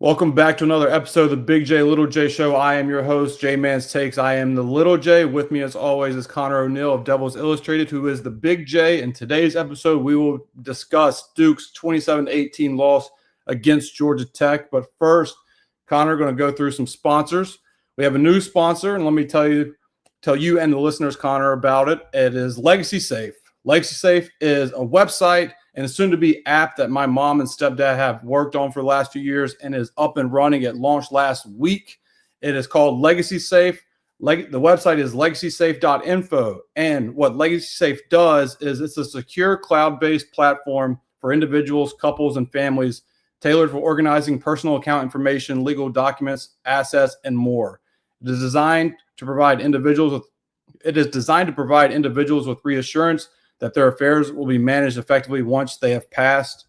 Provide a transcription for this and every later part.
Welcome back to another episode of the Big J Little J Show. I am your host, J Man's Takes. I am the Little J. With me, as always, is Connor O'Neill of Devils Illustrated, who is the Big J. In today's episode, we will discuss Duke's 27-18 loss against Georgia Tech. But first, Connor, going to go through some sponsors. We have a new sponsor, and let me tell you and the listeners, Connor, about it. It is Legacy Safe. Legacy Safe is a website and a soon-to-be app that my mom and stepdad have worked on for the last few years and is up and running. It launched last week. It is called Legacy Safe. The website is legacysafe.info. And what Legacy Safe does is it's a secure cloud-based platform for individuals, couples, and families tailored for organizing personal account information, legal documents, assets, and more. It is designed to provide individuals with reassurance that their affairs will be managed effectively once they have passed.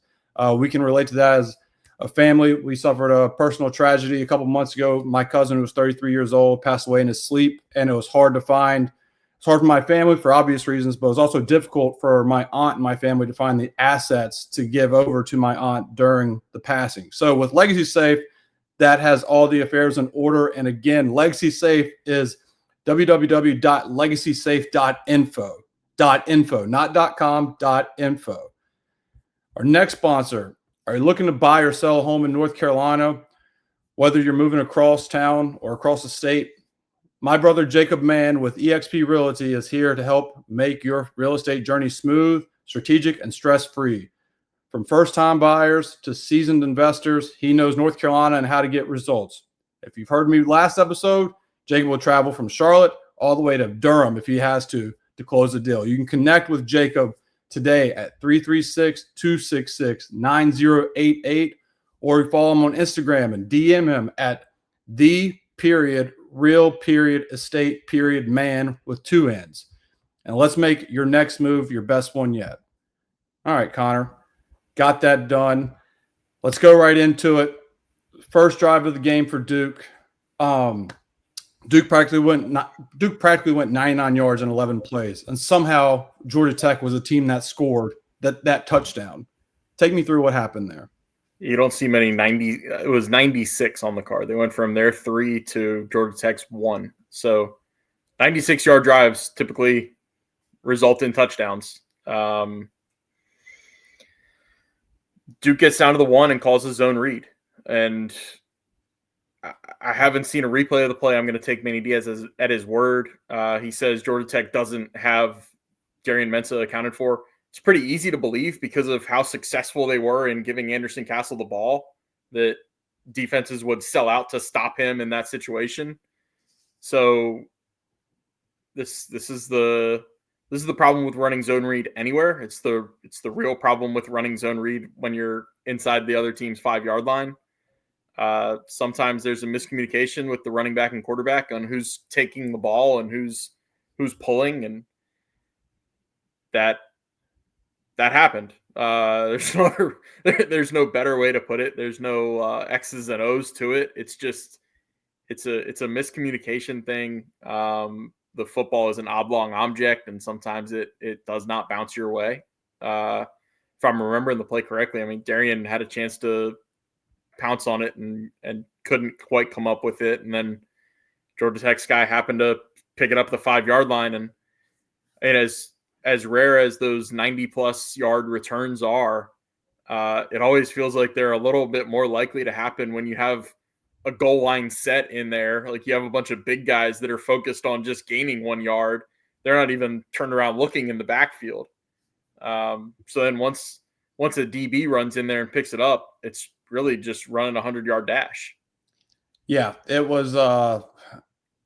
We can relate to that as a family. We suffered a personal tragedy a couple months ago. My cousin, who was 33 years old, passed away in his sleep, and it was hard to find. It's hard for my family for obvious reasons, but it was also difficult for my aunt and my family to find the assets to give over to my aunt during the passing. So with Legacy Safe, that has all the affairs in order. And again, Legacy Safe is www.legacysafe.info. .info, not .com, .info. Our next sponsor, are you looking to buy or sell a home in North Carolina? Whether you're moving across town or across the state, my brother Jacob Mann with eXp Realty is here to help make your real estate journey smooth, strategic, and stress-free. From first-time buyers to seasoned investors, he knows North Carolina and how to get results. If you've heard me last episode, Jacob will travel from Charlotte all the way to Durham if he has to close the deal. You can connect with Jacob today at 336-266-9088, or follow him on Instagram and DM him at the.real.estate.man with 2 N's. And let's make your next move your best one yet. All right, Connor, got that done. Let's go right into it. First drive of the game for Duke. Duke practically went 99 yards in 11 plays, and somehow Georgia Tech was a team that scored that touchdown. Take me through what happened there. You don't see many 90. It was 96 on the card. They went from their 3 to Georgia Tech's 1. So 96-yard drives typically result in touchdowns. Duke gets down to the 1 and calls a zone read. And I haven't seen a replay of the play. I'm going to take Manny Diaz at his word. He says Georgia Tech doesn't have Darian Mensah accounted for. It's pretty easy to believe because of how successful they were in giving Anderson Castle the ball, that defenses would sell out to stop him in that situation. So this is the problem with running zone read anywhere. It's the real problem with running zone read when you're inside the other team's 5-yard line. Sometimes there's a miscommunication with the running back and quarterback on who's taking the ball and who's pulling, and that happened. There's no better way to put it. There's no X's and O's to it. It's just it's a miscommunication thing. The football is an oblong object, and sometimes it does not bounce your way. If I'm remembering the play correctly, I mean, Darian had a chance to pounce on it and couldn't quite come up with it. And then Georgia Tech's guy happened to pick it up the 5-yard line. And as rare as those 90-plus yard returns are, it always feels like they're a little bit more likely to happen when you have a goal line set in there. Like, you have a bunch of big guys that are focused on just gaining 1 yard. They're not even turned around looking in the backfield. So then once a DB runs in there and picks it up, it's really just running a 100-yard dash. Yeah, it was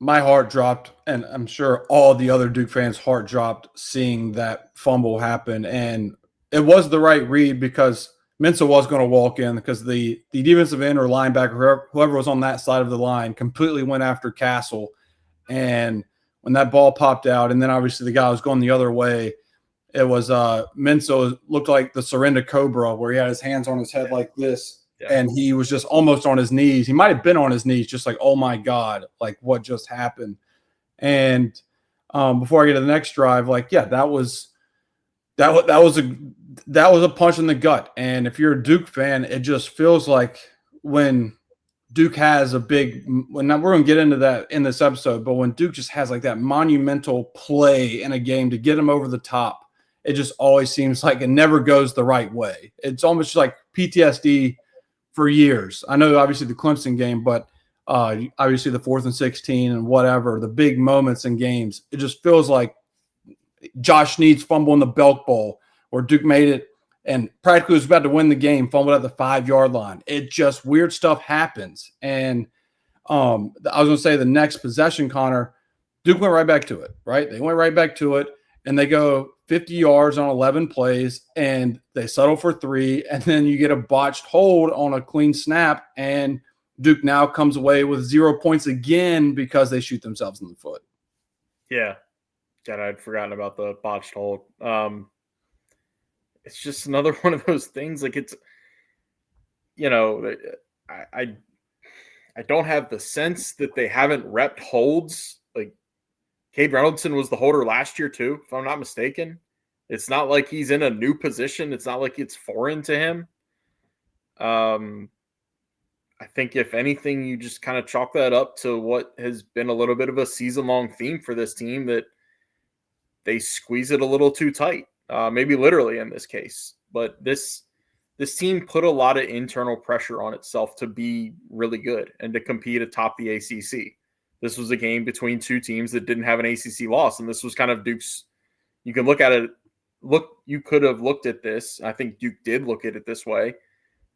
my heart dropped, and I'm sure all the other Duke fans' heart dropped seeing that fumble happen. And it was the right read because Mensah was going to walk in, because the defensive end or linebacker, whoever was on that side of the line, completely went after Castle. And when that ball popped out, and then obviously the guy was going the other way, it was Mensah looked like the Surrender Cobra, where he had his hands on his head like this. Yeah. And he was just almost on his knees. He might have been on his knees, just like, oh my God, like what just happened? And before I get to the next drive, like, yeah, that was a punch in the gut. And if you're a Duke fan, it just feels like when Duke has a big, we're going to get into that in this episode, but when Duke just has like that monumental play in a game to get them over the top, it just always seems like it never goes the right way. It's almost like PTSD for years. I know obviously the Clemson game, but obviously the 4th and 16 and whatever, the big moments in games, it just feels like Josh Snead's fumble in the Belk Bowl where Duke made it and practically was about to win the game, fumbled at the 5-yard line. It just weird stuff happens. And I was going to say the next possession, Connor, Duke went right back to it, right? They went right back to it, and they go 50 yards on 11 plays, and they settle for 3, and then you get a botched hold on a clean snap, and Duke now comes away with 0 points again because they shoot themselves in the foot. Yeah. God, I'd forgotten about the botched hold. It's just another one of those things. Like it's, I don't have the sense that they haven't repped holds. Like Cade Reynoldson was the holder last year too, if I'm not mistaken. It's not like he's in a new position. It's not like it's foreign to him. I think if anything, you just kind of chalk that up to what has been a little bit of a season-long theme for this team, that they squeeze it a little too tight, maybe literally in this case. But this team put a lot of internal pressure on itself to be really good and to compete atop the ACC. This was a game between two teams that didn't have an ACC loss, and this was kind of Duke's. You can look at it. You could have looked at this. I think Duke did look at it this way,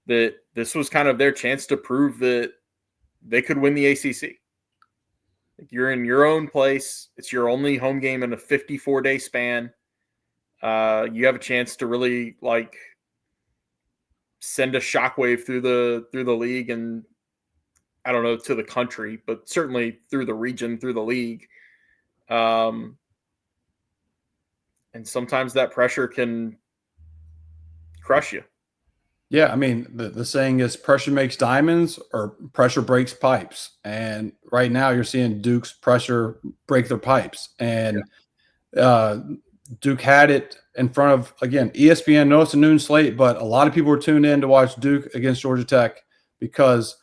that this was kind of their chance to prove that they could win the ACC. You're in your own place. It's your only home game in a 54-day span. You have a chance to really send a shockwave through the league, and I don't know, to the country, but certainly through the region, through the league. And sometimes that pressure can crush you. Yeah, I mean, the saying is pressure makes diamonds or pressure breaks pipes. And right now you're seeing Duke's pressure break their pipes. And Duke had it in front of, again, ESPN. No, it's a noon slate, but a lot of people were tuned in to watch Duke against Georgia Tech because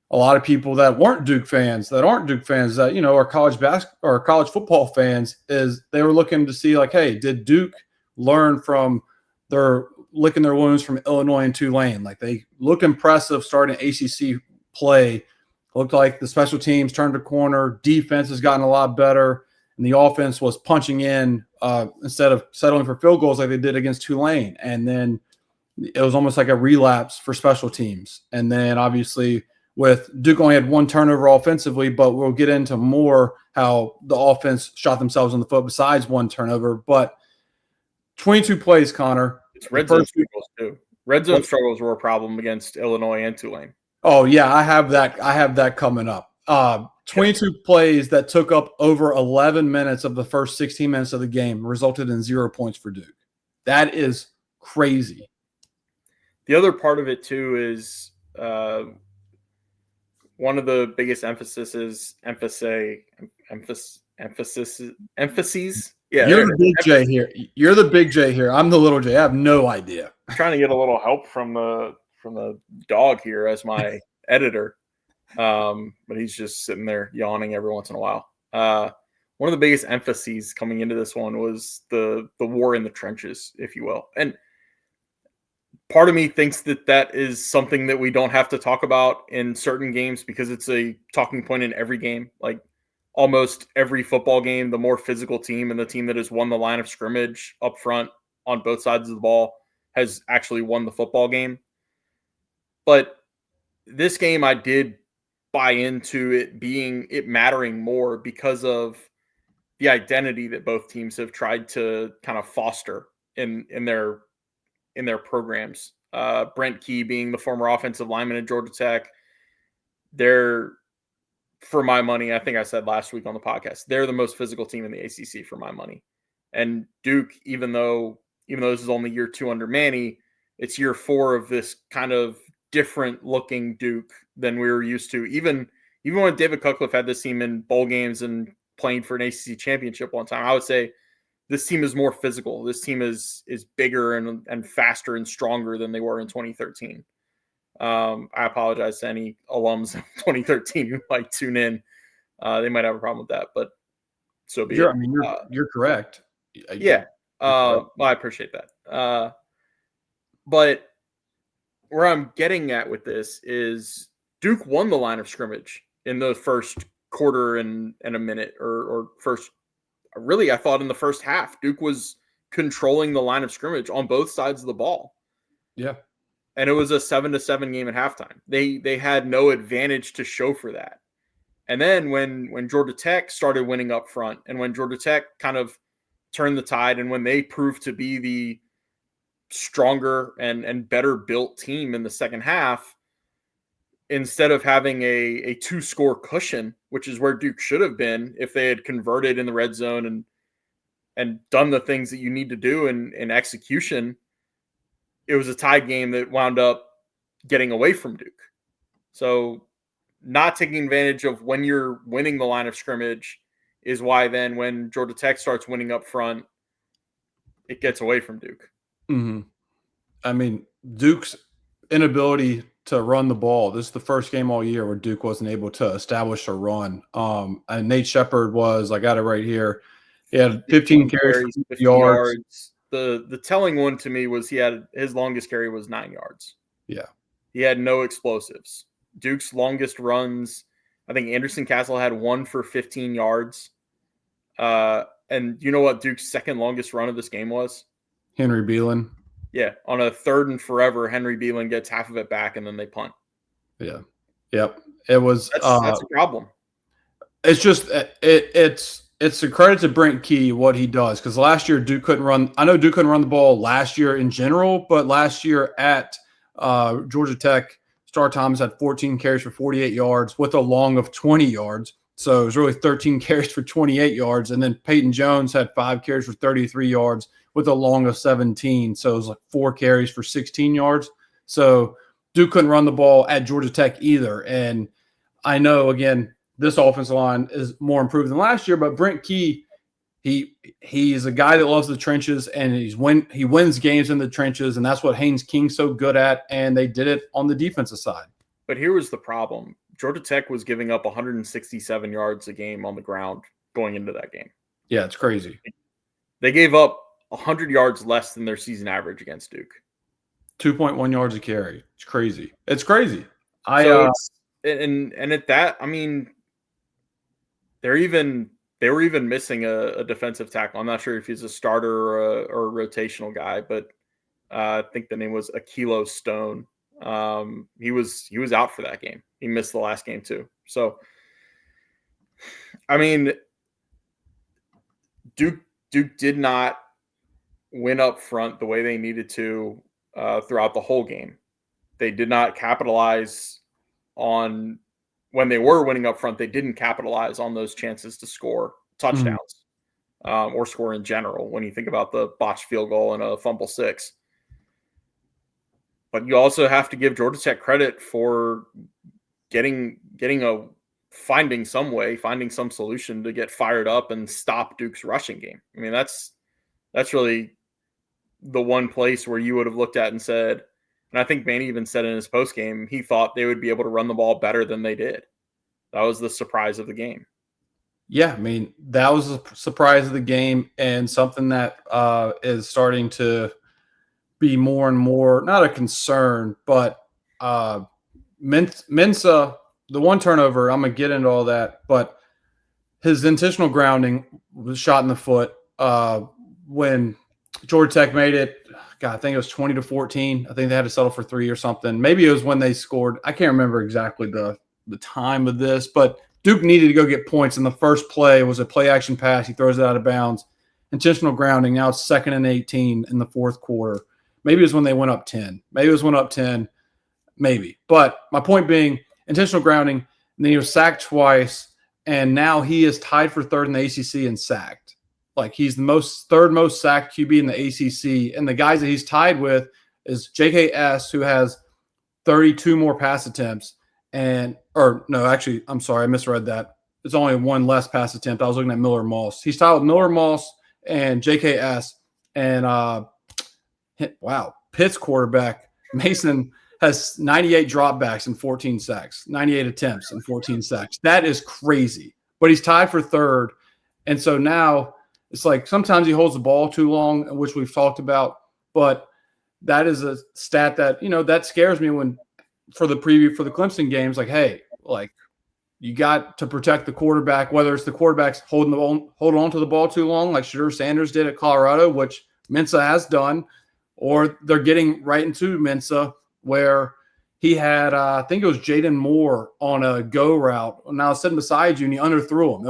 a lot of people that weren't Duke fans, that aren't Duke fans, that, are college basketball or college football fans, is they were looking to see like, hey, did Duke learn from their licking their wounds from Illinois and Tulane? Like, they looked impressive starting ACC play. Looked like the special teams turned a corner. Defense has gotten a lot better, and the offense was punching in instead of settling for field goals like they did against Tulane. And then it was almost like a relapse for special teams. And then obviously with Duke only had 1 turnover offensively, but we'll get into more how the offense shot themselves in the foot besides 1 turnover. But 22 plays, Connor. It's red zone struggles too. Red zone struggles were a problem against Illinois and Tulane. Oh yeah, I have that coming up. 22 plays that took up over 11 minutes of the first 16 minutes of the game resulted in 0 points for Duke. That is crazy. The other part of it too is one of the biggest emphases. Yeah, you're the big J here. You're the big J here. I'm the little J. I have no idea. I'm trying to get a little help from the dog here as my editor, but he's just sitting there yawning every once in a while. One of the biggest emphases coming into this one was the war in the trenches, if you will, and part of me thinks that is something that we don't have to talk about in certain games because it's a talking point in every game. Like almost every football game, the more physical team and the team that has won the line of scrimmage up front on both sides of the ball has actually won the football game. But this game, I did buy into it mattering more because of the identity that both teams have tried to kind of foster in their programs. Brent Key being the former offensive lineman at Georgia Tech, they're, for my money, I think I said last week on the podcast, they're the most physical team in the ACC for my money. And Duke, even though this is only year 2 under Manny, it's year 4 of this kind of different looking Duke than we were used to. Even when David Cutcliffe had this team in bowl games and playing for an ACC championship one time, I would say this team is more physical. This team is bigger and faster and stronger than they were in 2013. I apologize to any alums of 2013 who might tune in. They might have a problem with that, but so be it. You're correct. Yeah. Well, I appreciate that. But where I'm getting at with this is Duke won the line of scrimmage in the first quarter and a minute or first. Really, I thought in the first half, Duke was controlling the line of scrimmage on both sides of the ball. Yeah. And it was a 7-7 game at halftime. They had no advantage to show for that. And then when Georgia Tech started winning up front, and when Georgia Tech kind of turned the tide, and when they proved to be the stronger and better built team in the second half, instead of having a 2-score cushion, which is where Duke should have been if they had converted in the red zone and done the things that you need to do in execution, it was a tied game that wound up getting away from Duke. So not taking advantage of when you're winning the line of scrimmage is why then when Georgia Tech starts winning up front, it gets away from Duke. Mm-hmm. I mean, Duke's inability to run the ball. This is the first game all year where Duke wasn't able to establish a run. And Nate Shepard was, I got it right here. He had 15 carries, 50 yards. The telling one to me was his longest carry was 9 yards. Yeah. He had no explosives. Duke's longest runs, I think Anderson Castle had one for 15 yards. And you know what Duke's second longest run of this game was? Henry Beelan. Yeah, on a 3rd and forever, Henry Beelan gets half of it back, and then they punt. Yeah, yep. It was that's a problem. It's just it's a credit to Brent Key what he does, because last year Duke couldn't run. I know Duke couldn't run the ball last year in general, but last year at Georgia Tech, Star Thomas had 14 carries for 48 yards with a long of 20 yards. So it was really 13 carries for 28 yards, and then Peyton Jones had 5 carries for 33 yards with a long of 17. So it was like 4 carries for 16 yards. So Duke couldn't run the ball at Georgia Tech either. And I know, again, this offensive line is more improved than last year, but Brent Key, he's a guy that loves the trenches, and he wins games in the trenches, and that's what Haynes King's so good at, and they did it on the defensive side. But here was the problem. Georgia Tech was giving up 167 yards a game on the ground going into that game. Yeah, it's crazy. They gave up 100 yards less than their season average against Duke. 2.1 yards a carry. It's crazy. It's crazy. And at that, I mean, they were even missing a defensive tackle. I'm not sure if he's a starter or a rotational guy, but I think the name was Akilo Stone. He was out for that game. He missed the last game too. So, I mean, Duke did not win up front the way they needed to throughout the whole game. They did not capitalize on when they were winning up front. They didn't capitalize on those chances to score touchdowns or score in general. When you think about the botched field goal and a fumble 6. But you also have to give Georgia Tech credit for finding some solution to get fired up and stop Duke's rushing game. I mean, that's really the one place where you would have looked at and said, and I think Manny even said in his post game, he thought they would be able to run the ball better than they did. That was the surprise of the game. Yeah, I mean, that was a surprise of the game, and something that is starting to be more and more, not a concern, but Mensah, the one turnover, I'm going to get into all that, but his intentional grounding was shot in the foot when Georgia Tech made it. God, I think it was 20-14. I think they had to settle for 3 or something. Maybe it was when they scored. I can't remember exactly the time of this, but Duke needed to go get points, and the first play was a play action pass. He throws it out of bounds. Intentional grounding. Now it's 2nd and 18 in the fourth quarter. Maybe it was when they went up 10. Maybe. But my point being, intentional grounding, and then he was sacked twice, and now he is tied for 3rd in the ACC and sacked. Like, he's the third most sacked QB in the ACC, and the guys that he's tied with is JKS, who has 32 more pass attempts, I'm sorry, I misread that. It's only one less pass attempt. I was looking at Miller Moss. He's tied with Miller Moss and JKS, and Pitt's quarterback Mason has 98 dropbacks and 14 sacks, 98 attempts and 14 sacks. That is crazy. But he's tied for third. And so now it's like sometimes he holds the ball too long, which we've talked about. But that is a stat that, that scares me when for the preview for the Clemson games, like, hey, like you got to protect the quarterback, whether it's the quarterbacks hold on to the ball too long, like Shadur Sanders did at Colorado, which Mensa has done, or they're getting right into Mensa where he had, I think it was Jaden Moore on a go route. Now sitting beside you and he underthrew him. It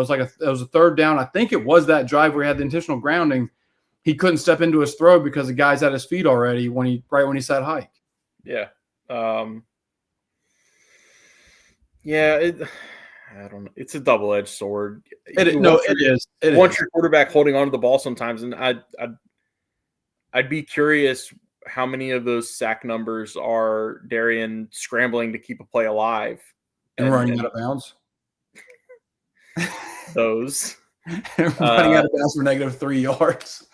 was a third down. I think it was that drive where he had the intentional grounding. He couldn't step into his throw because the guy's at his feet already when he said hike. Yeah. I don't know. It's a double-edged sword. It is. You want your quarterback holding on to the ball sometimes, and I'd be curious how many of those sack numbers are Darian scrambling to keep a play alive and running out of bounds. Those running out of bounds for -3 yards.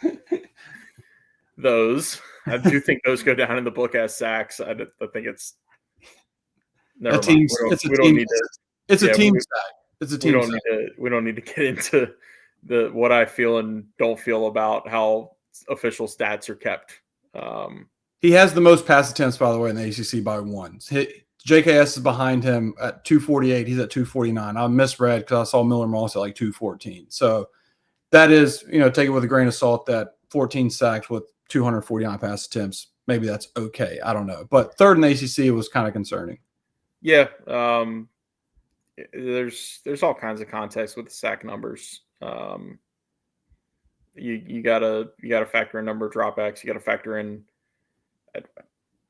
Those I do think those go down in the book as sacks. I think it's never mind. It's a team sack. It's a team sack. We don't need to get into what I feel and don't feel about how official stats are kept. He has the most pass attempts, by the way, in the ACC by one. JKS is behind him at 248. He's at 249. I misread because I saw Miller Moss at like 214. So that is, take it with a grain of salt that 14 sacks with 249 pass attempts. Maybe that's okay. I don't know. But third in the ACC was kind of concerning. Yeah. There's all kinds of context with the sack numbers. You gotta factor in number of dropbacks. You gotta factor in.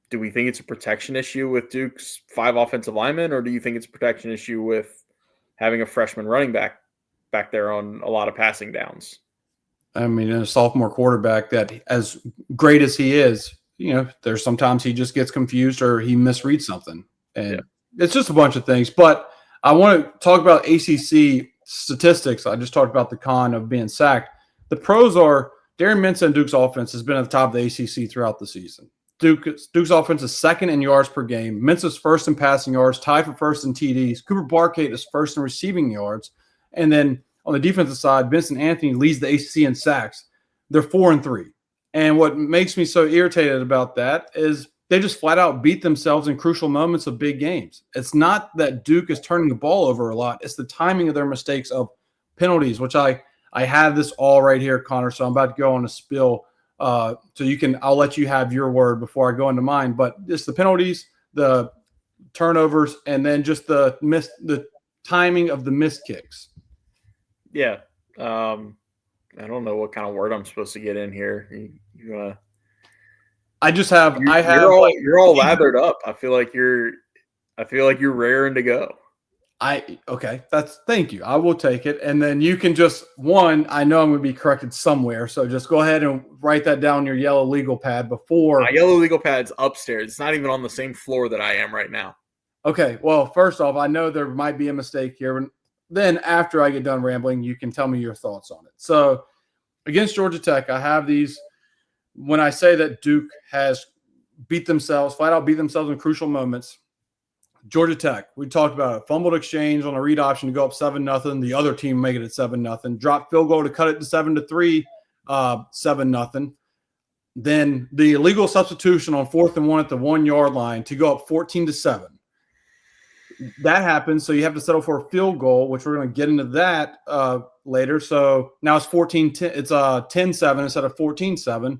Do we think it's a protection issue with Duke's 5 offensive linemen, or do you think it's a protection issue with having a freshman running back there on a lot of passing downs? I mean, a sophomore quarterback that, as great as he is, there's sometimes he just gets confused or he misreads something, and it's just a bunch of things. But I want to talk about ACC statistics. I just talked about the con of being sacked. The pros are Darren Mensa and Duke's offense has been at the top of the ACC throughout the season. Duke's offense is second in yards per game. Mensa's first in passing yards, tied for first in TDs. Cooper Barkate is first in receiving yards. And then on the defensive side, Vincent Anthony leads the ACC in sacks. They're 4-3. And what makes me so irritated about that is they just flat out beat themselves in crucial moments of big games. It's not that Duke is turning the ball over a lot. It's the timing of their mistakes of penalties, which I have this all right here, Connor, so I'm about to go on a spill. So I'll let you have your word before I go into mine. But just the penalties, the turnovers, and then just the timing of the missed kicks. Yeah. I don't know what kind of word I'm supposed to get in here. You're all lathered up. I feel like you're raring to go. Thank you. I will take it. And then you can I know I'm going to be corrected somewhere. So just go ahead and write that down on your yellow legal pad before. My yellow legal pad's upstairs. It's not even on the same floor that I am right now. Okay. Well, first off, I know there might be a mistake here. Then after I get done rambling, you can tell me your thoughts on it. So against Georgia Tech, I have these. When I say that Duke has flat out beat themselves in crucial moments, Georgia Tech, we talked about it. Fumbled exchange on a read option to go up 7-0. The other team make it at 7-0. Dropped field goal to cut it to 7-3, 7-0. Then the illegal substitution on 4th and 1 at the 1 yard line to go up 14-7. That happens, so you have to settle for a field goal, which we're going to get into that later. So now it's 14-10. It's 10-7 instead of 14-7.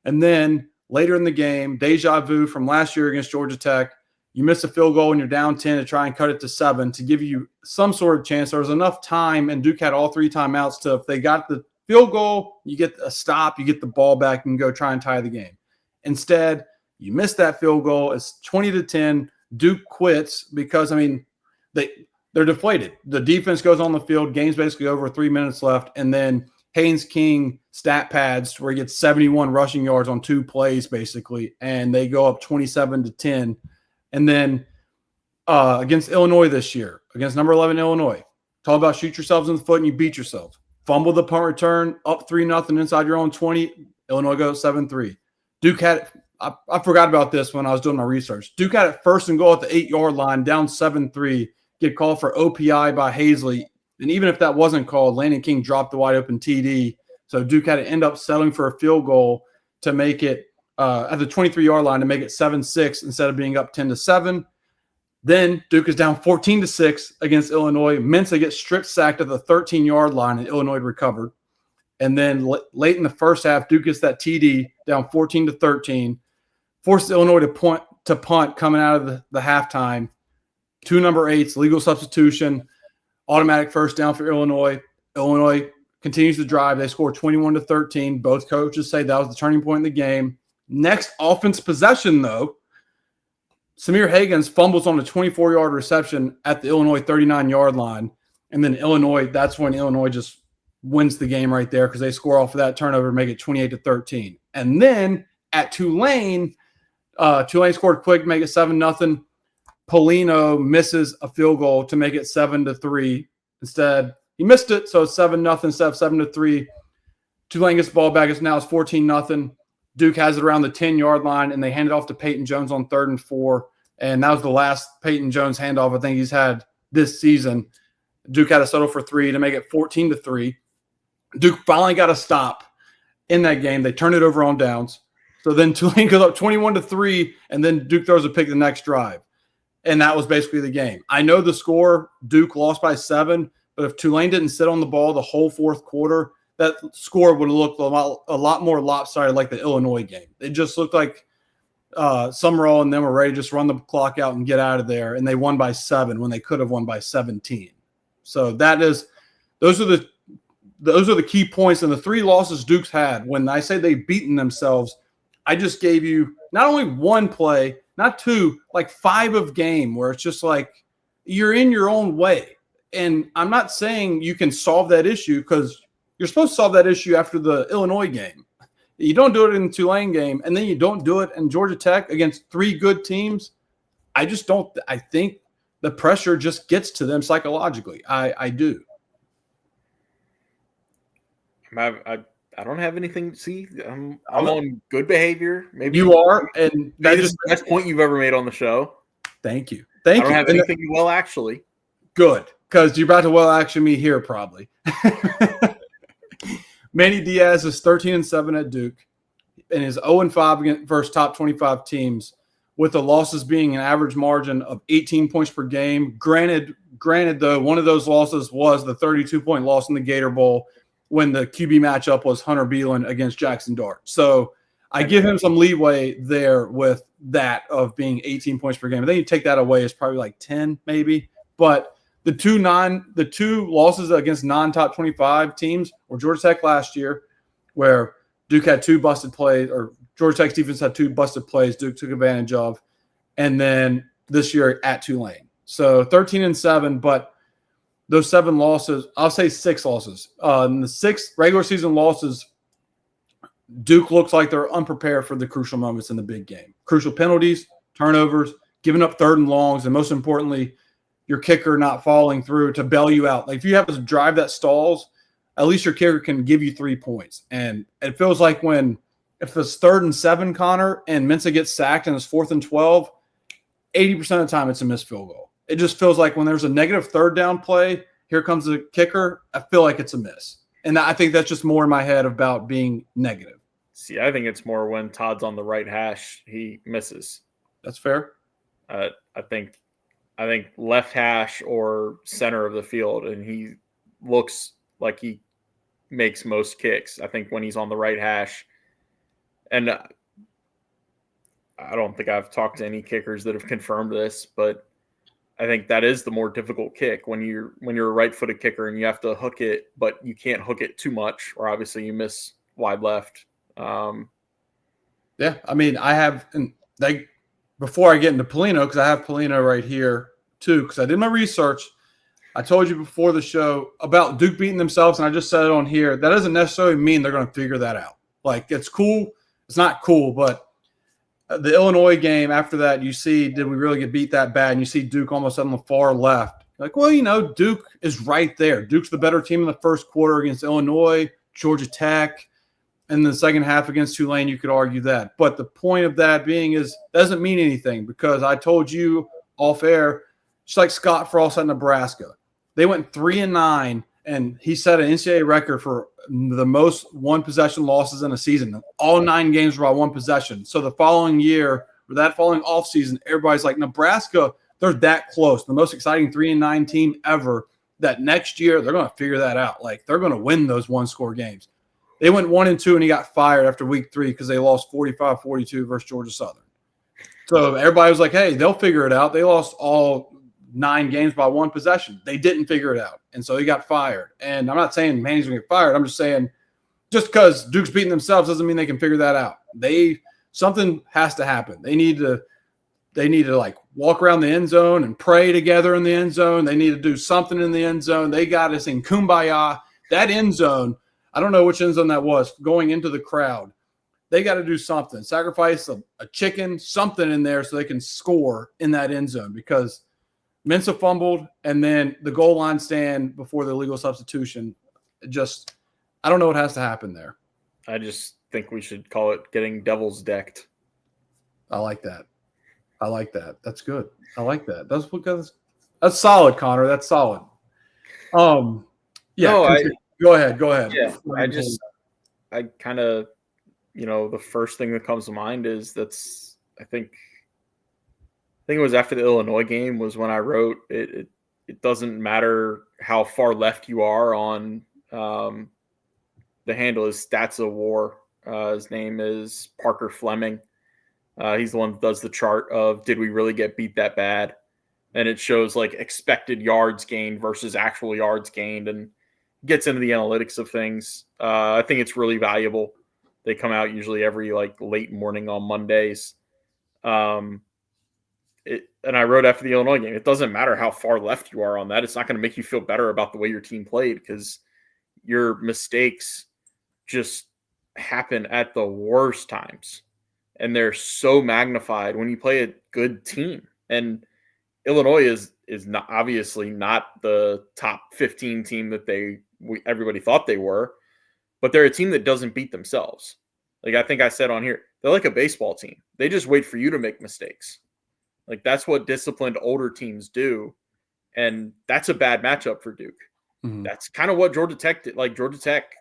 And then later in the game, deja vu from last year against Georgia Tech. You miss a field goal and you're down 10 to try and cut it to 7 to give you some sort of chance. There was enough time, and Duke had all 3 timeouts to, if they got the field goal, you get a stop, you get the ball back, and go try and tie the game. Instead, you miss that field goal. It's 20-10. Duke quits because, they're deflated. The defense goes on the field. Game's basically over, 3 minutes left. And then Haynes King stat pads where he gets 71 rushing yards on 2 plays, basically, and they go up 27-10. And then against Illinois this year, against number 11 Illinois, talk about shoot yourselves in the foot and you beat yourself. Fumble the punt return, up 3-0 inside your own 20. Illinois goes 7-3. Duke had I forgot about this when I was doing my research. Duke had it first and goal at the 8-yard line, down 7-3, get called for OPI by Hazley. And even if that wasn't called, Landon King dropped the wide open TD. So Duke had to end up settling for a field goal to make it at the 23-yard line to make it 7-6 instead of being up 10-7. Then Duke is down 14-6 against Illinois. Mensah gets strip sacked at the 13-yard line, and Illinois recovered. And then late in the first half, Duke gets that TD down 14-13, forces Illinois to punt coming out of the halftime. 2 number 8s, legal substitution, automatic first down for Illinois. Illinois continues to drive. They score 21-13. Both coaches say that was the turning point in the game. Next offense possession, though, Samir Hagans fumbles on a 24-yard reception at the Illinois 39-yard line. And then that's when Illinois just wins the game right there because they score off of that turnover and make it 28-13. And then at Tulane, Tulane scored quick to make it 7-0. Polino misses a field goal to make it 7-3. Instead, he missed it, so it's 7-0 instead of 7-3. Tulane gets the ball back. It's 14-0. Duke has it around the 10-yard line, and they hand it off to Peyton Jones on 3rd and 4. And that was the last Peyton Jones handoff I think he's had this season. Duke had to settle for 3 to make it 14-3. Duke finally got a stop in that game. They turned it over on downs. So then Tulane goes up 21-3, and then Duke throws a pick the next drive. And that was basically the game. I know the score, Duke lost by 7, but if Tulane didn't sit on the ball the whole fourth quarter, that score would have looked a lot more lopsided like the Illinois game. It just looked like Summerall and them were ready to just run the clock out and get out of there, and they won by 7 when they could have won by 17. So those are the key points. And the 3 losses Duke's had, when I say they've beaten themselves, I just gave you not only 1 play, not 2, like 5 of game where it's just like you're in your own way. And I'm not saying you can solve that issue because you're supposed to solve that issue after the Illinois game. You don't do it in the Tulane game, and then you don't do it in Georgia Tech against 3 good teams. I think the pressure just gets to them psychologically. I do. I don't have anything. See, I'm on good behavior. Maybe you are, and that's just the best point you've ever made on the show. Thank you. I don't have anything you will actually. Good, because you're about to well action me here probably. Manny Diaz is 13-7 at Duke, and is 0-5 versus top 25 teams, with the losses being an average margin of 18 points per game. Granted, though, one of those losses was the 32-point loss in the Gator Bowl, when the QB matchup was Hunter Beelan against Jackson Dart. So I give him some leeway there with that of being 18 points per game. I think you take that away, it's probably like 10 maybe. But the two losses against non-top 25 teams were Georgia Tech last year, where Duke had 2 busted plays, or Georgia Tech's defense had 2 busted plays Duke took advantage of, and then this year at Tulane. So 13-7, but those 7 losses, I'll say 6 losses. In the 6 regular season losses, Duke looks like they're unprepared for the crucial moments in the big game. Crucial penalties, turnovers, giving up 3rd and longs, and most importantly, your kicker not following through to bail you out. Like if you have a drive that stalls, at least your kicker can give you 3 points. And it feels like if it's 3rd and 7, Connor, and Mensah gets sacked and it's 4th and 12, 80% of the time it's a missed field goal. It just feels like when there's a negative 3rd down play, here comes the kicker, I feel like it's a miss. And I think that's just more in my head about being negative. See, I think it's more when Todd's on the right hash, he misses. That's fair. I think left hash or center of the field, and he looks like he makes most kicks. I think when he's on the right hash, and I don't think I've talked to any kickers that have confirmed this, but I think that is the more difficult kick when you're a right-footed kicker and you have to hook it, but you can't hook it too much, or obviously you miss wide left. Yeah, I mean, before I get into Polino, because I have Polino right here too, because I did my research. I told you before the show about Duke beating themselves, and I just said it on here. That doesn't necessarily mean they're going to figure that out. Like, it's cool. It's not cool, but the Illinois game after that, you see, did we really get beat that bad? And you see Duke almost on the far left. Like, well, Duke is right there. Duke's the better team in the first quarter against Illinois, Georgia Tech. in the second half against Tulane, you could argue that. But the point of that being is doesn't mean anything because I told you off air, just like Scott Frost at Nebraska, they went 3-9, and he set an NCAA record for the most one possession losses in a season. All 9 games were by one possession. So the following year, or that following offseason, everybody's like, Nebraska, they're that close. The most exciting 3-9 team ever. That next year, they're going to figure that out. Like, they're going to win those one-score games. They went 1-2, and he got fired after week 3 because they lost 45-42 versus Georgia Southern. So everybody was like, hey, they'll figure it out. They lost all 9 games by one possession. They didn't figure it out, and so he got fired. And I'm not saying Manny's going to get fired. I'm just saying just because Duke's beating themselves doesn't mean they can figure that out. Something has to happen. They need to like walk around the end zone and pray together in the end zone. They need to do something in the end zone. They got to sing Kumbaya. That end zone, I don't know which end zone that was, going into the crowd. They got to do something. Sacrifice a chicken, something in there so they can score in that end zone because Mensah fumbled and then the goal line stand before the illegal substitution. I don't know what has to happen there. I just think we should call it getting devil's decked. I like that. That's good. I like that. That's solid, Connor. That's solid. Yeah. No, go ahead. Yeah. I kind of, the first thing that comes to mind is I think it was after the Illinois game was when I wrote it doesn't matter how far left you are on the handle is Stats of War. His name is Parker Fleming. He's the one that does the chart of did we really get beat that bad? And it shows like expected yards gained versus actual yards gained and gets into the analytics of things. I think it's really valuable. They come out usually every like late morning on Mondays. And I wrote after the Illinois game, it doesn't matter how far left you are on that. It's not going to make you feel better about the way your team played because your mistakes just happen at the worst times. And they're so magnified when you play a good team. And Illinois is not obviously not the top 15 team that everybody thought they were, but they're a team that doesn't beat themselves. Like I think I said on here, they're like a baseball team. They just wait for you to make mistakes. Like that's what disciplined older teams do. And that's a bad matchup for Duke. Mm-hmm. That's kind of what Georgia Tech did. Like Georgia Tech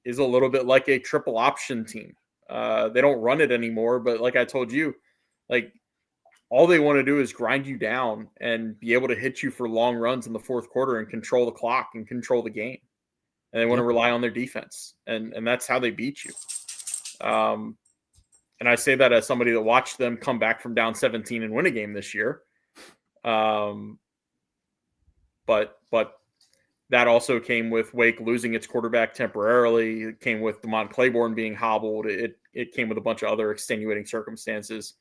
is a little bit like a triple option team. They don't run it anymore, but like I told you, like all they want to do is grind you down and be able to hit you for long runs in the fourth quarter and control the clock and control the game. And they want to rely on their defense. And that's how they beat you. And I say that as somebody that watched them come back from down 17 and win a game this year. But that also came with Wake losing its quarterback temporarily. It came with DeMont Claiborne being hobbled. It came with a bunch of other extenuating circumstances.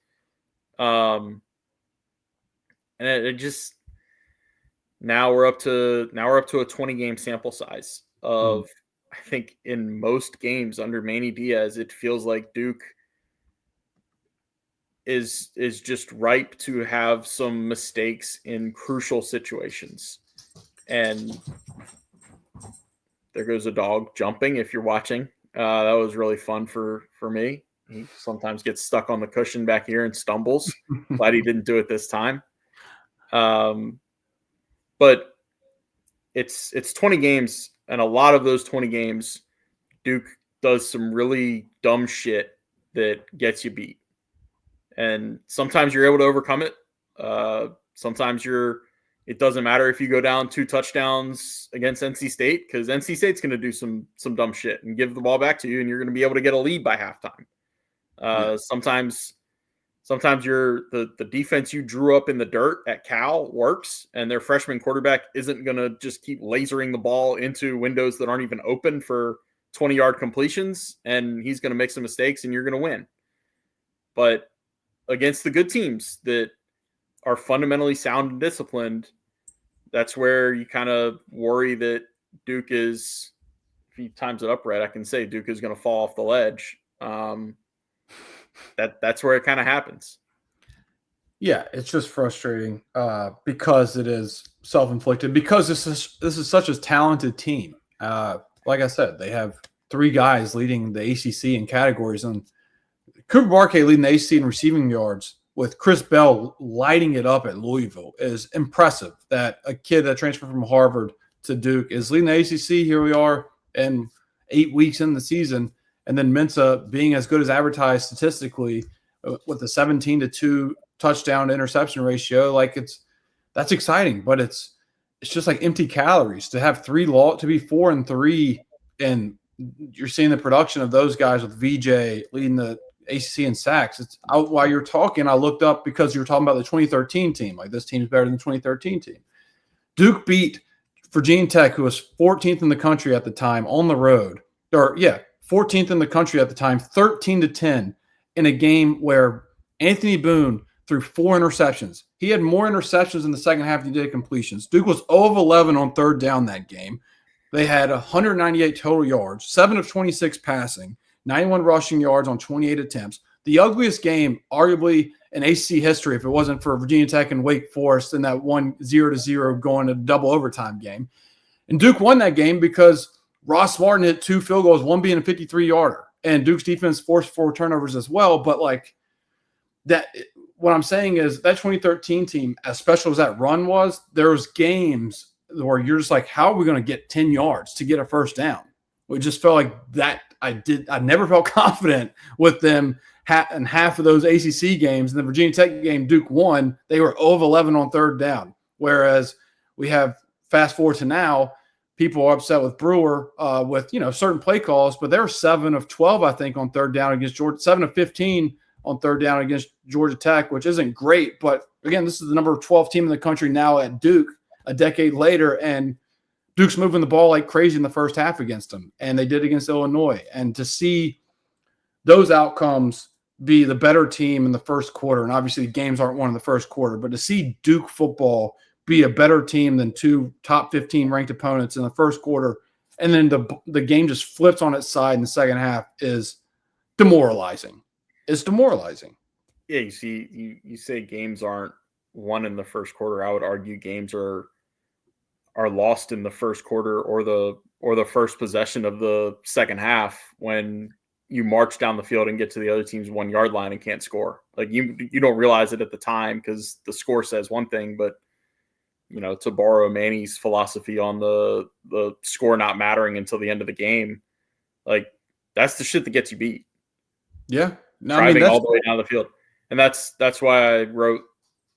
And it just now we're up to a 20 game sample size of I think in most games under Manny Diaz, it feels like Duke is just ripe to have some mistakes in crucial situations. And there goes a dog jumping if you're watching. That was really fun for me. He sometimes gets stuck on the cushion back here and stumbles. Glad he didn't do it this time. But it's 20 games, and a lot of those 20 games, Duke does some really dumb shit that gets you beat. And sometimes you're able to overcome it. Sometimes it doesn't matter if you go down 2 touchdowns against NC State because NC State's going to do some dumb shit and give the ball back to you, and you're going to be able to get a lead by halftime. Sometimes the defense you drew up in the dirt at Cal works, and their freshman quarterback isn't going to just keep lasering the ball into windows that aren't even open for 20-yard completions, and he's going to make some mistakes, and you're going to win. But against the good teams that are fundamentally sound and disciplined, that's where you kind of worry that Duke is, if he times it up right, I can say Duke is going to fall off the ledge. That's where it kind of happens. Yeah, it's just frustrating because it is self-inflicted. Because this is such a talented team. Like I said, they have three guys leading the ACC in categories. And Cooper Barkay leading the ACC in receiving yards with Chris Bell lighting it up at Louisville is impressive. That a kid that transferred from Harvard to Duke is leading the ACC. Here we are in 8 weeks in the season. And then Mensa being as good as advertised statistically with a 17-2 touchdown to interception ratio. Like that's exciting, but it's just like empty calories to have to be 4-3. And you're seeing the production of those guys with VJ leading the ACC in sacks. It's out while you're talking. I looked up because you were talking about the 2013 team. Like this team is better than the 2013 team. Duke beat Virginia Tech, who was 14th in the country at the time on the road. 14th in the country at the time, 13-10 in a game where Anthony Boone threw 4 interceptions. He had more interceptions in the second half than he did completions. Duke was 0 of 11 on third down that game. They had 198 total yards, 7 of 26 passing, 91 rushing yards on 28 attempts. The ugliest game, arguably, in ACC history, if it wasn't for Virginia Tech and Wake Forest in that 0-0 going to double overtime game. And Duke won that game because Ross Martin hit 2 field goals, one being a 53-yarder. And Duke's defense forced 4 turnovers as well. But like that, what I'm saying is that 2013 team, as special as that run was, there was games where you're just like, how are we going to get 10 yards to get a first down? We just felt like that. I never felt confident with them in half of those ACC games. In the Virginia Tech game, Duke won. They were 0 of 11 on third down. Whereas we have fast forward to now, people are upset with Brewer with certain play calls, but they were 7 of 12, I think, on third down against Georgia, 7 of 15 on third down against Georgia Tech, which isn't great. But again, this is the number 12 team in the country now at Duke a decade later, and Duke's moving the ball like crazy in the first half against them, and they did against Illinois. And to see those outcomes be the better team in the first quarter, and obviously games aren't won in the first quarter, but to see Duke football be a better team than 2 top 15 ranked opponents in the first quarter, and then the game just flips on its side in the second half is demoralizing. It's demoralizing. Yeah, you see, you say games aren't won in the first quarter. I would argue games are lost in the first quarter or the first possession of the second half when you march down the field and get to the other team's 1 yard line and can't score. Like you don't realize it at the time because the score says one thing, but to borrow Manny's philosophy on the score not mattering until the end of the game, like that's the shit that gets you beat. Yeah. No, driving all the way down the field. And that's why I wrote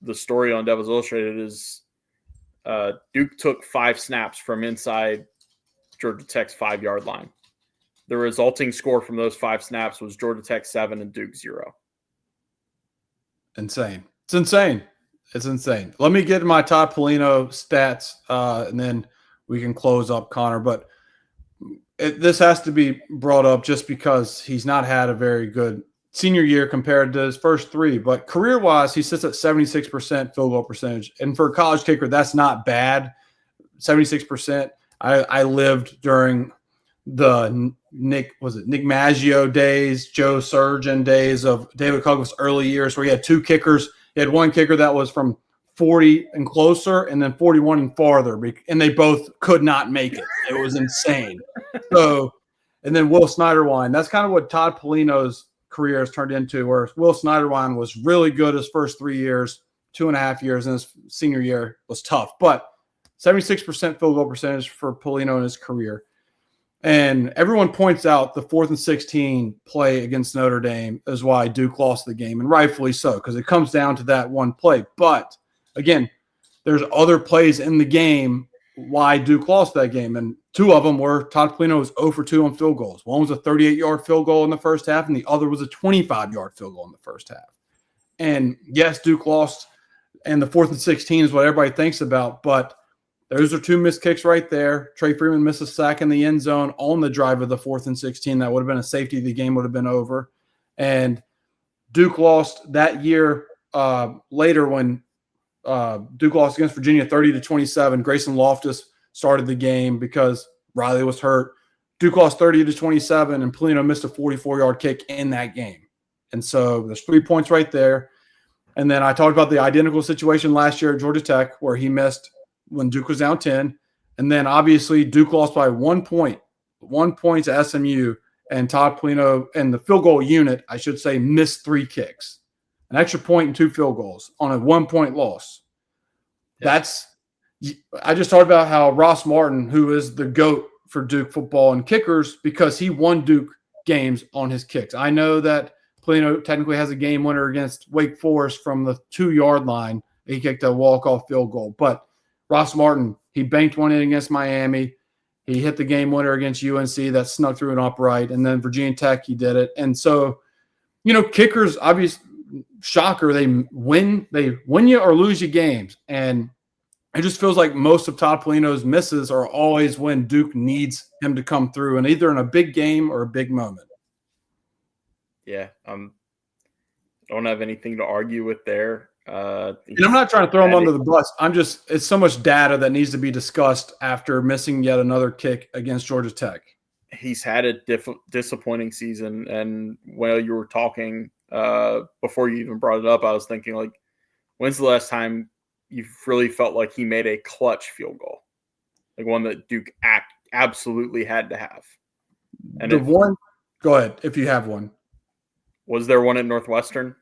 the story on Devils Illustrated is Duke took 5 snaps from inside Georgia Tech's 5 yard line. The resulting score from those 5 snaps was Georgia Tech 7 and Duke 0. Insane. It's insane. It's insane. Let me get my Todd Polino stats, and then we can close up, Connor. But this has to be brought up just because he's not had a very good senior year compared to his first 3. But career-wise, he sits at 76% field goal percentage. And for a college kicker, that's not bad, 76%. I lived during the Nick Maggio days, Joe Surgeon days of David Coughlin's early years where he had 2 kickers. He had one kicker that was from 40 and closer and then 41 and farther, and they both could not make it. It was insane. And then Will Snyderwine. That's kind of what Todd Polino's career has turned into, where Will Snyderwine was really good his first 3 years, 2.5 years, and his senior year was tough. But 76% field goal percentage for Polino in his career. And everyone points out the 4th and 16 play against Notre Dame is why Duke lost the game, and rightfully so, because it comes down to that one play. But, again, there's other plays in the game why Duke lost that game, and 2 of them were Todd Polino was 0 for 2 on field goals. One was a 38-yard field goal in the first half, and the other was a 25-yard field goal in the first half. And, yes, Duke lost, and the 4th and 16 is what everybody thinks about, but those are 2 missed kicks right there. Trey Freeman missed a sack in the end zone on the drive of the 4th and 16. That would have been a safety. The game would have been over. And Duke lost that year later when Duke lost against Virginia 30-27. Grayson Loftus started the game because Riley was hurt. Duke lost 30-27, and Polino missed a 44-yard kick in that game. And so there's 3 points right there. And then I talked about the identical situation last year at Georgia Tech where he missed when Duke was down 10. And then obviously Duke lost by 1 point 1 point to SMU, and Todd Polino and the field goal unit, I should say, missed 3 kicks, an extra point and 2 field goals on a 1-point loss. Yeah. I just talked about how Ross Martin, who is the GOAT for Duke football and kickers, because he won Duke games on his kicks. I know that Polino technically has a game winner against Wake Forest from the 2-yard line. He kicked a walk-off field goal. But Ross Martin, he banked one in against Miami. He hit the game winner against UNC that snuck through an upright. And then Virginia Tech, he did it. And so, kickers, obviously, shocker, they win you or lose you games. And it just feels like most of Todd Polino's misses are always when Duke needs him to come through, and either in a big game or a big moment. Yeah, don't have anything to argue with there. And I'm not trying to throw him under the bus. It's so much data that needs to be discussed after missing yet another kick against Georgia Tech. He's had a disappointing season, and while you were talking before you even brought it up, I was thinking, like, when's the last time you really felt like he made a clutch field goal, like one that Duke absolutely had to have? And go ahead if you have one. Was there one at Northwestern?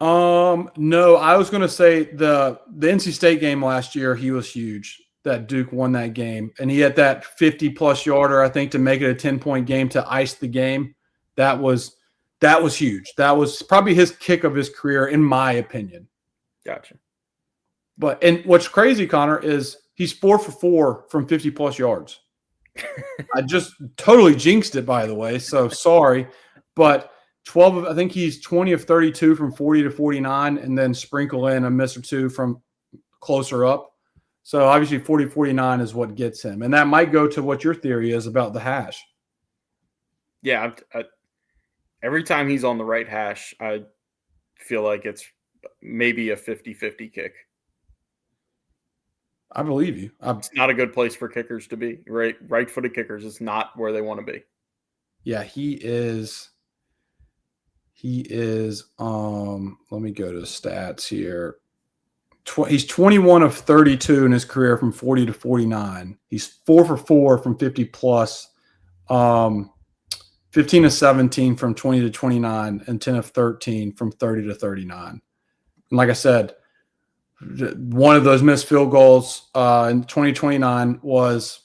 No, I was going to say the NC State game last year, he was huge that Duke won that game. And he had that 50-plus yarder, I think, to make it a 10-point game to ice the game. That was huge. That was probably his kick of his career, in my opinion. Gotcha. And what's crazy, Connor, is he's 4 for 4 from 50-plus yards. I just totally jinxed it, by the way, so sorry. But I think he's 20 of 32 from 40 to 49, and then sprinkle in a miss or two from closer up. So obviously 40-49 is what gets him. And that might go to what your theory is about the hash. Yeah, every time he's on the right hash, I feel like it's maybe a 50-50 kick. I believe you. It's not a good place for kickers to be. Right-footed kickers is not where they want to be. Yeah, he is. Let me go to stats here. He's 21 of 32 in his career from 40 to 49. He's 4 for 4 from 50 plus, 15 of 17 from 20 to 29, and 10 of 13 from 30 to 39. And like I said, one of those missed field goals in 2029 was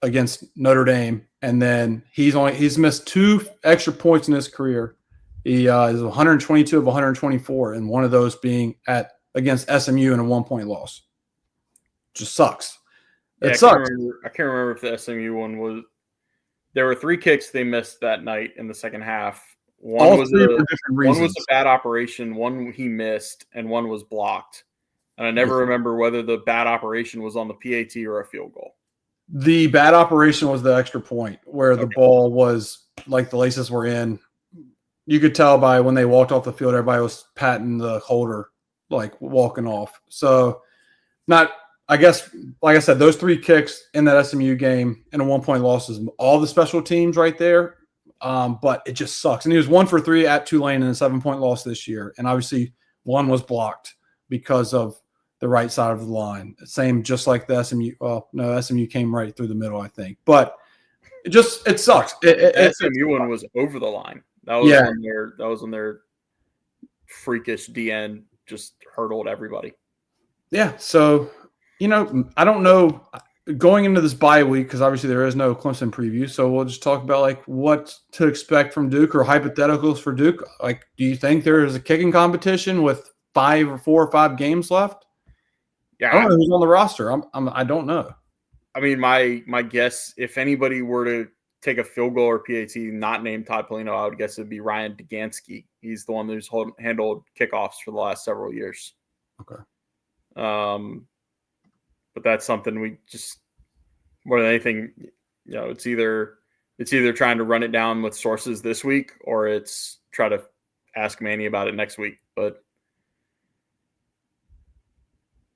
against Notre Dame, and then he's missed 2 extra points in his career. He is 122 of 124, and one of those being against SMU in a 1-point loss. Just sucks. It sucks. I can't remember if the SMU one was. There were 3 kicks they missed that night in the second half. One was a bad operation, one he missed, and one was blocked. And I never remember whether the bad operation was on the PAT or a field goal. The bad operation was the extra point where the ball was like the laces were in. You could tell by when they walked off the field, everybody was patting the holder, like walking off. So I guess, like I said, those 3 kicks in that SMU game and a 1-point loss is all the special teams right there. But it just sucks. And he was 1 for 3 at Tulane in a 7-point loss this year. And obviously one was blocked because of the right side of the line. Same, just like the SMU. Well, no, SMU came right through the middle, I think. But it sucks. SMU one was over the line. That was when their freakish DN just hurdled everybody. Yeah. So, I don't know going into this bye week, because obviously there is no Clemson preview. So we'll just talk about like what to expect from Duke or hypotheticals for Duke. Like, do you think there is a kicking competition with 4 or 5 games left? Yeah, I don't know who's on the roster. I don't know. I mean, my guess, if anybody were to take a field goal or PAT not named Todd Polino, I would guess it'd be Ryan Degansky. He's the one who's handled kickoffs for the last several years. Okay. But that's something we just, more than anything, it's either trying to run it down with sources this week, or it's try to ask Manny about it next week. But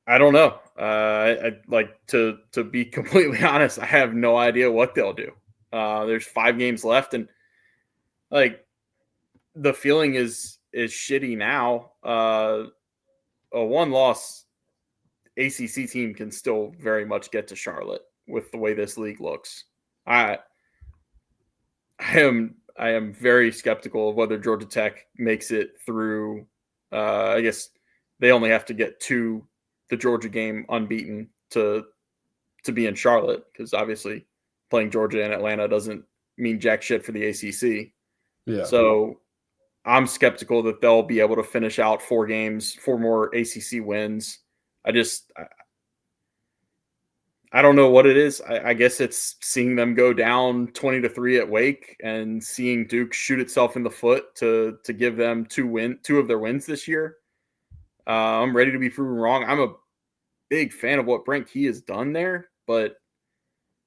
I don't know. I'd like to be completely honest, I have no idea what they'll do. There's 5 games left, and like the feeling is shitty now. A 1-loss ACC team can still very much get to Charlotte with the way this league looks. I am very skeptical of whether Georgia Tech makes it through. I guess they only have to get to the Georgia game unbeaten to be in Charlotte, because obviously playing Georgia and Atlanta doesn't mean jack shit for the ACC. Yeah. So I'm skeptical that they'll be able to finish out 4 games, 4 more ACC wins. I don't know what it is. I guess it's seeing them go down 20-3 at Wake and seeing Duke shoot itself in the foot to give them 2 of their wins this year. I'm ready to be proven wrong. I'm a big fan of what Brent Key has done there, but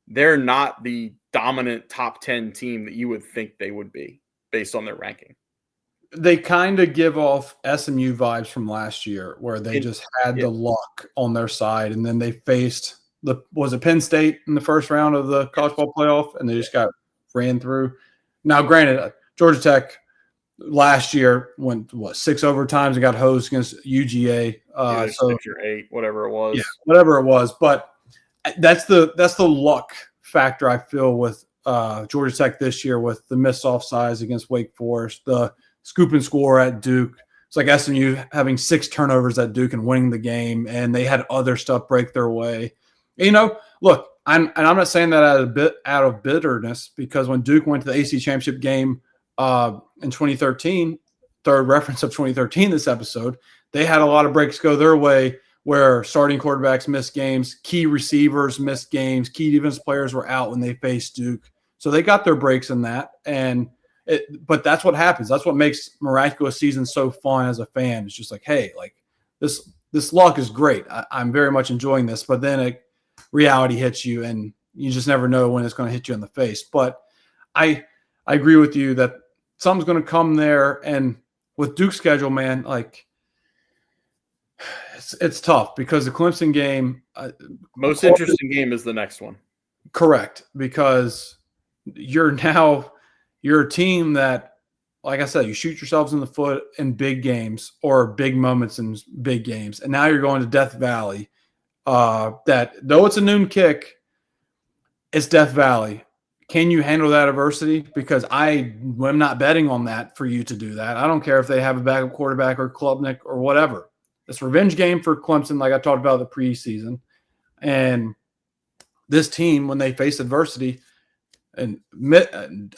they're not the dominant top 10 team that you would think they would be based on their ranking. They kind of give off SMU vibes from last year, where they just had the luck on their side, and then they faced Penn State in the first round of the college ball playoff, and they just got ran through. Now, granted, Georgia Tech last year went 6 overtimes and got hosed against UGA. So 6 or 8, whatever it was. Yeah, whatever it was, but that's the luck factor I feel with Georgia Tech this year, with the missed offsides against Wake Forest, the scoop and score at Duke. It's like SMU having 6 turnovers at Duke and winning the game, and they had other stuff break their way. Look, I'm not saying that out of bitterness, because when Duke went to the AC championship game in 2013, third reference of 2013 this episode, they had a lot of breaks go their way, where starting quarterbacks missed games, key receivers missed games, key defense players were out when they faced Duke. So they got their breaks in that, but that's what happens. That's what makes miraculous seasons so fun as a fan. It's just like, hey, like this luck is great. I'm very much enjoying this, but then reality hits you, and you just never know when it's going to hit you in the face. But I agree with you that something's going to come there, and with Duke's schedule, man, like it's tough, because the Clemson game, most interesting game is the next one. Correct, because you're a team that, like I said, you shoot yourselves in the foot in big games or big moments in big games, and now you're going to Death Valley. That though it's a noon kick, it's Death Valley. Can you handle that adversity? Because I am not betting on that for you to do that. I don't care if they have a backup quarterback or Klubnik or whatever. It's a revenge game for Clemson, like I talked about the preseason. And this team, when they face adversity, and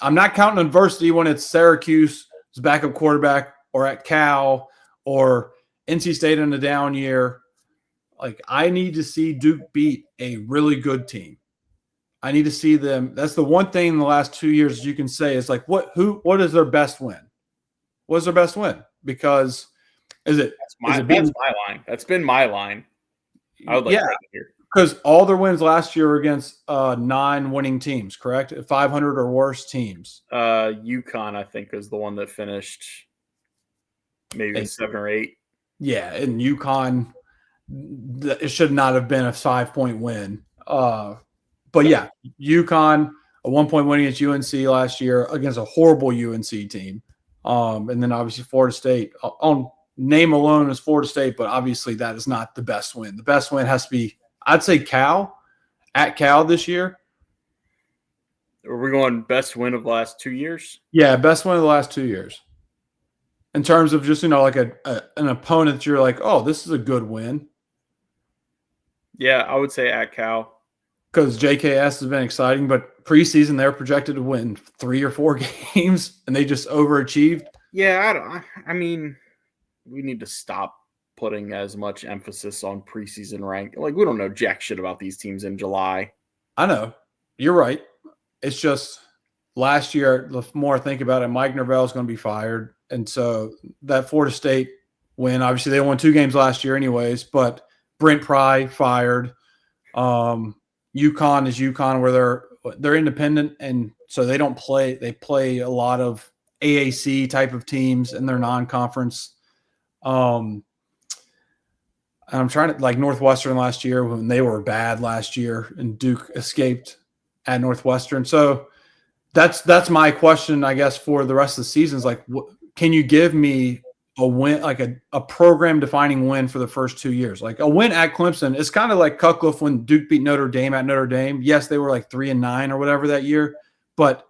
I'm not counting adversity when it's Syracuse's backup quarterback, or at Cal, or NC State in a down year. Like, I need to see Duke beat a really good team. I need to see them. That's the one thing in the last 2 years you can say is like, what is their best win? What is their best win? Because that's my line. That's been my line. I would like to hear. Because all their wins last year were against non-winning teams, correct? 500 or worse teams. UConn, I think, is the one that finished maybe 7 or 8. Yeah, and UConn, it should not have been a 5-point win. But yeah, UConn, a 1-point win against UNC last year against a horrible UNC team. And then obviously Florida State. On name alone is Florida State, but obviously that is not the best win. The best win has to be, I'd say, Cal, at Cal this year. Are we going best win of the last 2 years? Yeah, best win of the last 2 years. In terms of just, like an opponent that you're like, oh, this is a good win. Yeah, I would say at Cal. Because JKS has been exciting, but preseason they're projected to win 3 or 4 games, and they just overachieved. Yeah, I mean, we need to stop putting as much emphasis on preseason rank. Like, we don't know jack shit about these teams in July. I know. You're right. It's just last year, the more I think about it, Mike Norvell is going to be fired. And so that Florida State win, obviously they won 2 games last year anyways, but Brent Pry fired. UConn is UConn, where they're independent, and so they don't play. They play a lot of AAC type of teams in their non-conference. And I'm trying to, like, Northwestern last year, when they were bad last year, and Duke escaped at Northwestern. So that's my question, I guess, for the rest of the season is like, can you give me a win, like a program-defining win for the first 2 years? Like a win at Clemson. It's kind of like Cutcliffe when Duke beat Notre Dame at Notre Dame. Yes, they were like 3-9 or whatever that year, but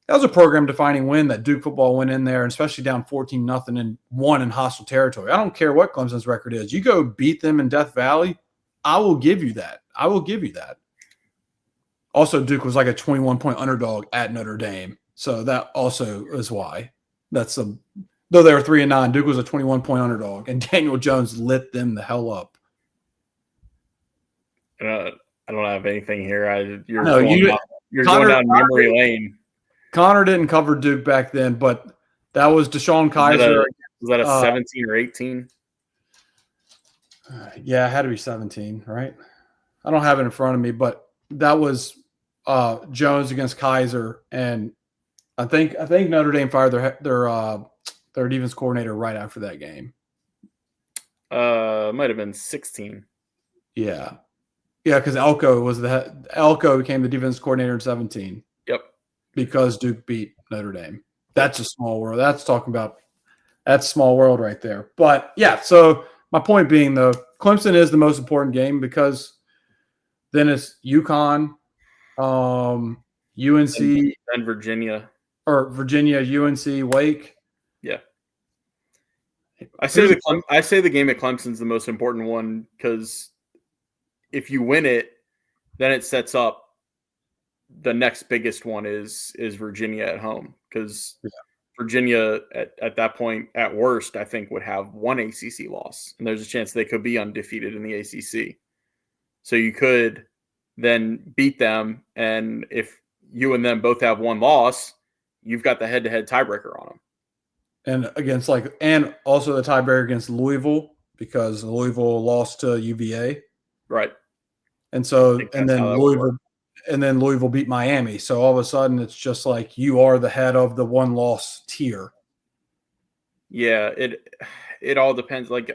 that was a program-defining win that Duke football went in there, and especially down 14-0 and won in hostile territory. I don't care what Clemson's record is. You go beat them in Death Valley, I will give you that. I will give you that. Also, Duke was like a 21-point underdog at Notre Dame, so that also is why. Though they were 3-9, Duke was a 21-point underdog, and Daniel Jones lit them the hell up. I don't have anything here. You're going down memory lane. Connor didn't cover Duke back then, but that was Deshaun Kaiser. Was that a 17 or 18? Yeah, it had to be 17, right? I don't have it in front of me, but that was Jones against Kaiser, and I think Notre Dame fired their defense coordinator right after that game. Might have been 16. Yeah, because Elko became the defense coordinator in 17. Yep, because Duke beat Notre Dame. That's a small world. That's small world right there. But yeah, so my point being though, Clemson is the most important game because then it's UConn, UNC, and Virginia, or Virginia, UNC, Wake. Yeah, I say the game at Clemson's the most important one because if you win it, then it sets up the next biggest one is Virginia at home because Virginia at that point, at worst, I think would have one ACC loss, and there's a chance they could be undefeated in the ACC. So you could then beat them, and if you and them both have one loss, you've got the head-to-head tiebreaker on them. And also the tiebreaker against Louisville because Louisville lost to UVA, right? And so then Louisville beat Miami. So all of a sudden, it's just like you are the head of the one-loss tier. Yeah, it all depends. Like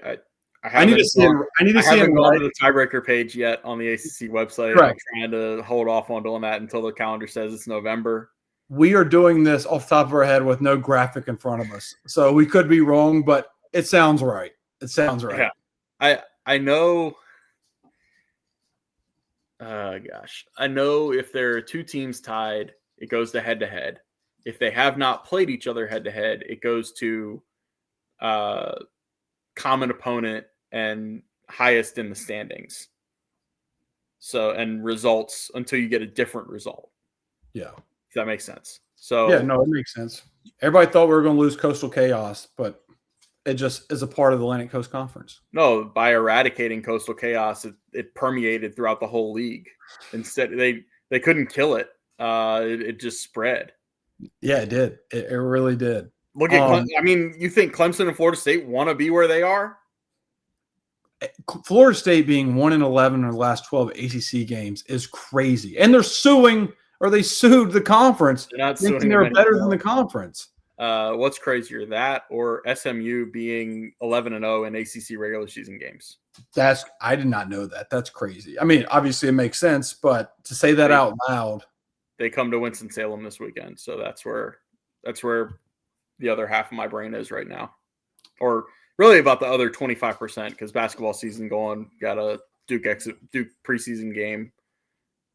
I need to see gone to the tiebreaker page yet on the ACC website. Correct. I'm trying to hold off on doing that until the calendar says it's November. We are doing this off the top of our head with no graphic in front of us, so we could be wrong, but it sounds right. It sounds right. Yeah, I know. I know if there are two teams tied, it goes to head-to-head. If they have not played each other head-to-head, it goes to common opponent and highest in the standings. So, and results until you get a different result. Yeah. If that makes sense. So yeah, no, it makes sense. Everybody thought we were going to lose Coastal Chaos, but it just is a part of the Atlantic Coast Conference. No, by eradicating Coastal Chaos, it permeated throughout the whole league. Instead, they couldn't kill it. It just spread. Yeah, it did. It really did. Look at you think Clemson and Florida State want to be where they are? Florida State being 1-11 in the last 12 ACC games is crazy. And they're suing, or they sued the conference, thinking they're better than the conference. What's crazier, that or SMU being 11-0 in ACC regular season games? I did not know that. That's crazy. I mean, obviously it makes sense, but to say that out loud. They come to Winston-Salem this weekend, so that's where the other half of my brain is right now. Or really about the other 25%, because basketball season going, got a Duke preseason game.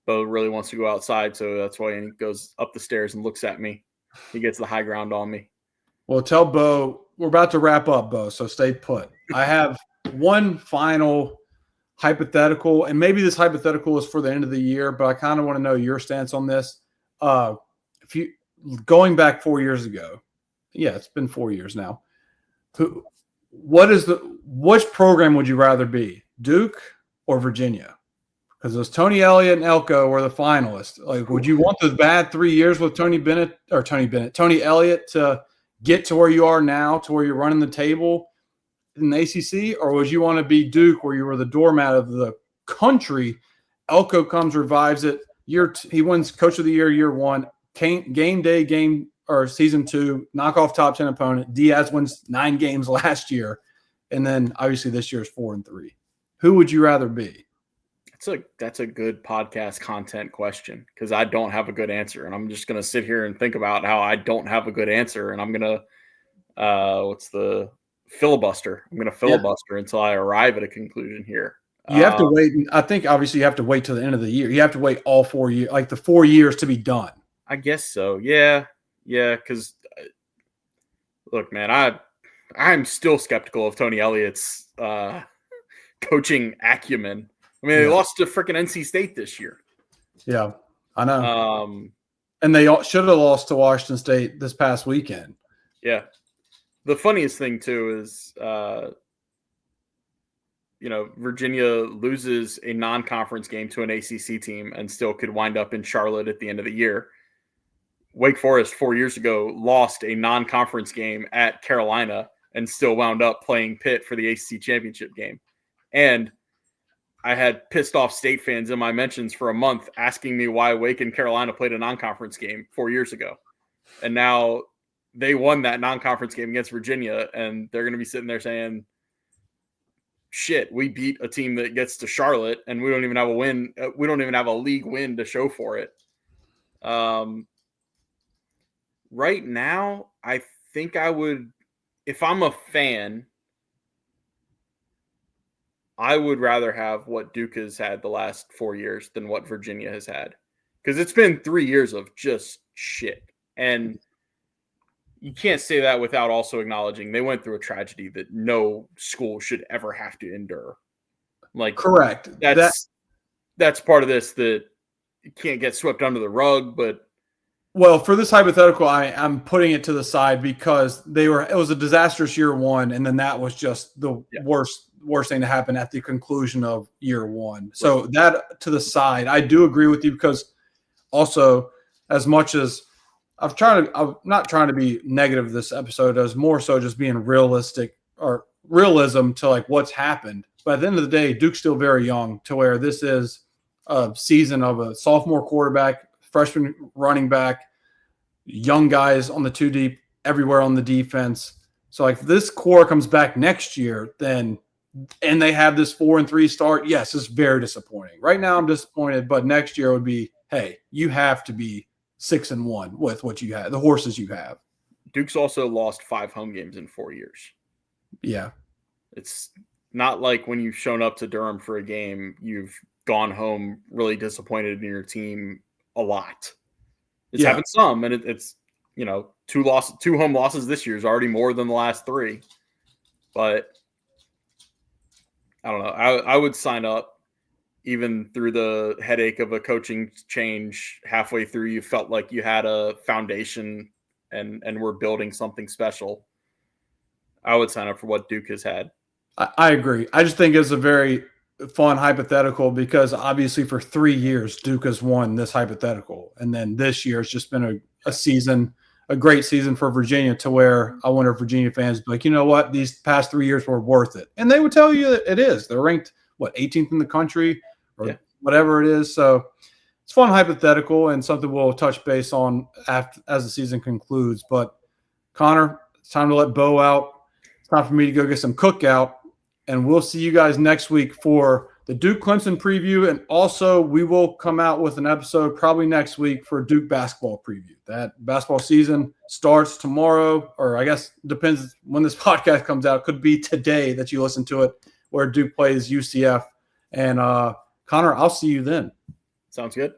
Bo really wants to go outside, so that's why he goes up the stairs and looks at me. He gets the high ground on me. Well, tell Bo, we're about to wrap up, Bo, so stay put. I have one final hypothetical, and maybe this hypothetical is for the end of the year, but I kind of want to know your stance on this. Going back 4 years ago, yeah, it's been 4 years now. Which program would you rather be, Duke or Virginia? Because those Tony Elliott and Elko were the finalists. Like, would you want the bad 3 years with Tony Elliott to get to where you are now, to where you're running the table in the ACC, or would you want to be Duke, where you were the doormat of the country? Elko comes, revives it. He wins Coach of the Year year one. Season 2, knock off top 10 opponent. Diaz wins 9 games last year, and then obviously this year's 4-3. Who would you rather be? That's a good podcast content question, because I don't have a good answer, and I'm just going to sit here and think about how I don't have a good answer, and I'm going to filibuster. I'm going to filibuster until I arrive at a conclusion here. You have to wait. I think obviously you have to wait till the end of the year. You have to wait all 4 years, like the 4 years, to be done. I guess so. Yeah. Yeah, because look, man, I'm still skeptical of Tony Elliott's coaching acumen. I mean, they lost to freaking NC State this year. Yeah, I know. And they should have lost to Washington State this past weekend. Yeah. The funniest thing, too, is, Virginia loses a non-conference game to an ACC team and still could wind up in Charlotte at the end of the year. Wake Forest 4 years ago lost a non-conference game at Carolina and still wound up playing Pitt for the ACC championship game. And I had pissed off State fans in my mentions for a month asking me why Wake and Carolina played a non-conference game 4 years ago. And now they won that non-conference game against Virginia, and they're going to be sitting there saying, shit, we beat a team that gets to Charlotte, and we don't even have a win. We don't even have a league win to show for it. Right now, I think I would, if I'm a fan, I would rather have what Duke has had the last 4 years than what Virginia has had. Because it's been 3 years of just shit. And you can't say that without also acknowledging they went through a tragedy that no school should ever have to endure. Like, correct. That's part of this that can't get swept under the rug, but well, for this hypothetical, I'm putting it to the side because it was a disastrous year one, and then that was just the worst thing to happen at the conclusion of year one. So that to the side, I do agree with you because also, as much as I'm not trying to be negative this episode, as more so just being realistic or realism to like what's happened. But at the end of the day, Duke's still very young to where this is a season of a sophomore quarterback, freshman running back, young guys on the two deep everywhere on the defense. So like if this core comes back next year, and they have this 4-3 start, yes, it's very disappointing. Right now I'm disappointed, but next year would be, hey, you have to be 6-1 with what you have, the horses you have. Duke's also lost 5 home games in 4 years. Yeah. It's not like when you've shown up to Durham for a game, you've gone home really disappointed in your team a lot. It's happened some, and it's 2 home losses this year is already more than the last 3. But I don't know. I would sign up even through the headache of a coaching change halfway through. You felt like you had a foundation and were building something special. I would sign up for what Duke has had. I agree. I just think it's a very fun hypothetical because obviously for 3 years, Duke has won this hypothetical. And then this year it's just been a season, a great season for Virginia to where I wonder if Virginia fans be like, you know what, these past 3 years were worth it. And they would tell you that it is. They're ranked, 18th in the country or whatever it is. So it's fun hypothetical and something we'll touch base on as the season concludes. But Connor, it's time to let Bo out. It's time for me to go get some cookout. And we'll see you guys next week for the Duke Clemson preview. And also we will come out with an episode probably next week for Duke basketball preview. That basketball season starts tomorrow, or I guess depends when this podcast comes out. Could be today that you listen to it, where Duke plays UCF. And Connor, I'll see you then. Sounds good.